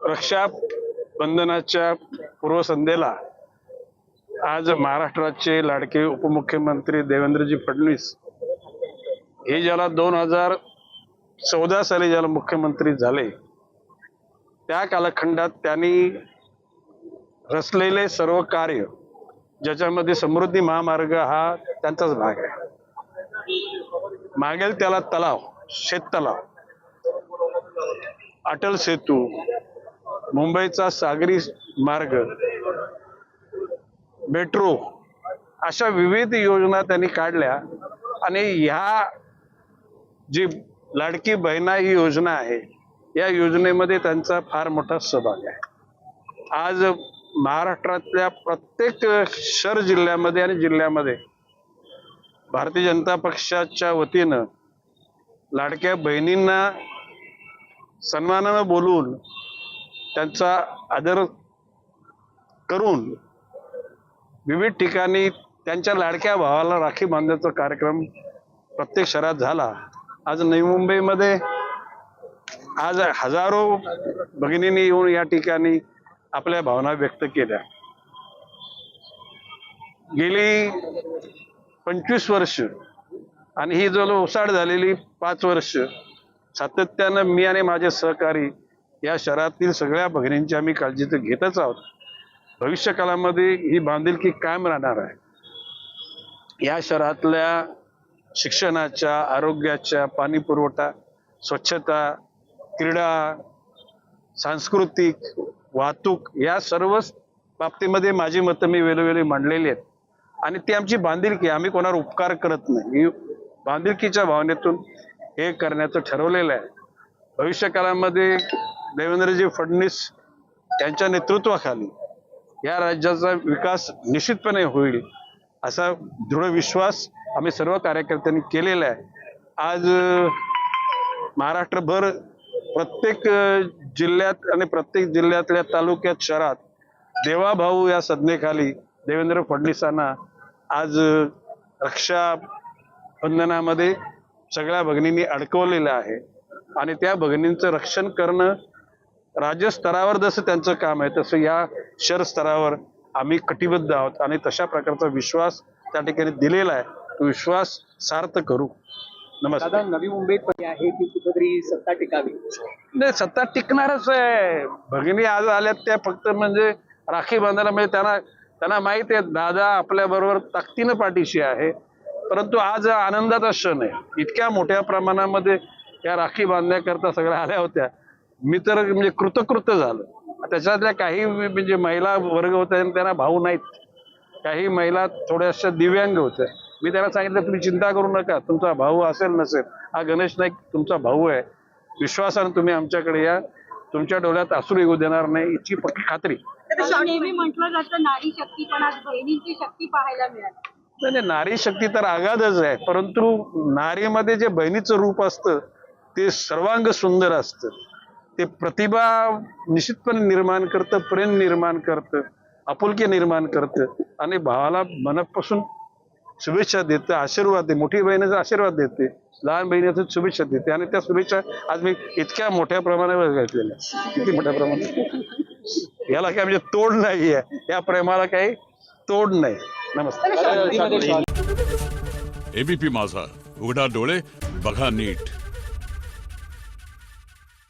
रक्षाबंधनाच्या पूर्वसंध्येला आज महाराष्ट्राचे लाडके उपमुख्यमंत्री देवेंद्रजी फडणवीस हे ज्याला 2014 साली ज्याला मुख्यमंत्री झाले त्या कालखंडात त्यांनी रचलेले सर्व कार्य ज्याच्यामध्ये समृद्धी महामार्ग हा त्यांचाच भाग आहे। मागेल त्याला तलाव, शेततलाव, अटल सेतू, मुंबईचा सागरी मार्ग, मेट्रो अशा विविध योजना त्यांनी काढल्या आणि ह्या जी लाडकी बहिणा ही योजना आहे या योजनेमध्ये त्यांचा फार मोठा सहभाग आहे। आज महाराष्ट्रातल्या प्रत्येक शहर जिल्ह्यामध्ये आणि जिल्ह्यामध्ये भारतीय जनता पक्षाच्या वतीनं लाडक्या बहिणींना सन्मानानं बोलून त्यांचा आदर करून विविध ठिकाणी त्यांच्या लाडक्या भावाला राखी बांधण्याचा कार्यक्रम प्रत्येक शहरात झाला। आज नवी मुंबईमध्ये आज हजारो भगिनींनी येऊन या ठिकाणी आपल्या भावना व्यक्त केल्या। गेली 25 वर्ष आणि ही जो ओसाड झालेली 5 वर्ष सातत्यानं मी आणि माझे सहकारी या शहरातील सगळ्या भगिनींची आम्ही काळजी तर घेतच आहोत। भविष्य काळामध्ये ही बांधिलकी कायम राहणार आहे। या शहरातल्या शिक्षणाच्या, आरोग्याच्या, पाणी पुरवठा, स्वच्छता, क्रीडा, सांस्कृतिक, वाहतूक या सर्व बाबतीमध्ये माझी मतं मी वेळोवेळी मांडलेली आहेत आणि ती आमची बांधिलकी, आम्ही कोणावर उपकार करत नाही, ही बांधिलकीच्या भावनेतून हे करण्याचं ठरवलेलं आहे। भविष्य काळामध्ये देवेंद्रजी फडणवीस यांच्या नेतृत्वाखाली या राज्याचा विकास निश्चितपणे होईल असा दृढ विश्वास आम्ही सर्व कार्यकर्त्यांनी केलेला आहे। आज महाराष्ट्रभर प्रत्येक जिल्ह्यात आणि प्रत्येक जिल्ह्यातल्या तालुक्यात, शहरात देवाभाऊ या संज्ञेखाली देवेंद्र फडणवीसांना आज रक्षाबंधनामध्ये सगळ्या भगिनींनी अडकवलेलं आहे आणि त्या भगिनींचं रक्षण करणं राज्य स्तरावर जसं त्यांचं काम आहे तसं या शहर स्तरावर आम्ही कटिबद्ध आहोत आणि तशा प्रकारचा विश्वास त्या ठिकाणी दिलेला आहे। तो विश्वास सार्थ करू। नमस्कार। नवी मुंबईत आहे की कुठेतरी सत्ता टिकावी? नाही, सत्ता टिकणारच आहे। भगिनी आज आल्यात त्या फक्त म्हणजे राखी बांधायला, म्हणजे त्यांना माहिती आहे दादा आपल्या बरोबर ताकदीनं पाठीशी आहे। परंतु आज आनंदाचा क्षण आहे। इतक्या मोठ्या प्रमाणामध्ये या राखी बांधण्याकरता सगळ्या आल्या होत्या, मी तर म्हणजे कृतकृत्य झालं। त्याच्यातल्या काही म्हणजे महिला वर्ग होत्या त्यांना भाऊ नाहीत, काही महिला थोड्याशा दिव्यांग होत्या। मी त्यांना सांगितलं तुम्ही चिंता करू नका, तुमचा भाऊ असेल नसेल, हा गणेश नाईक तुमचा भाऊ आहे, विश्वासानं तुम्ही आमच्याकडे या, तुमच्या डोळ्यात अश्रू येऊ देणार नाही याची पक्की खात्री। नेहमी म्हटलं जातं नारी शक्ती, पण आज बहिणींची शक्ती पाहायला मिळाली। नाही, नारी शक्ती तर आगाधच आहे, परंतु नारीमध्ये जे बहिणीचं रूप असतं ते सर्वांग सुंदर असतं। ते प्रतिभा निश्चितपणे निर्माण करतं, प्रेम निर्माण करतं, आपुलकी निर्माण करतं आणि भावाला मनापासून शुभेच्छा देतं, आशीर्वाद देते। मोठी बहिणीचा आशीर्वाद देते, लहान बहिणीचा शुभेच्छा देते आणि त्या शुभेच्छा आज मी इतक्या मोठ्या प्रमाणावर घेतलेल्या। किती मोठ्या प्रमाणात, याला काय म्हणजे तोड नाही आहे, या प्रेमाला काही तोड नाही। नमस्कार। एबीपी माझा, उघडा डोळे बघा नीट।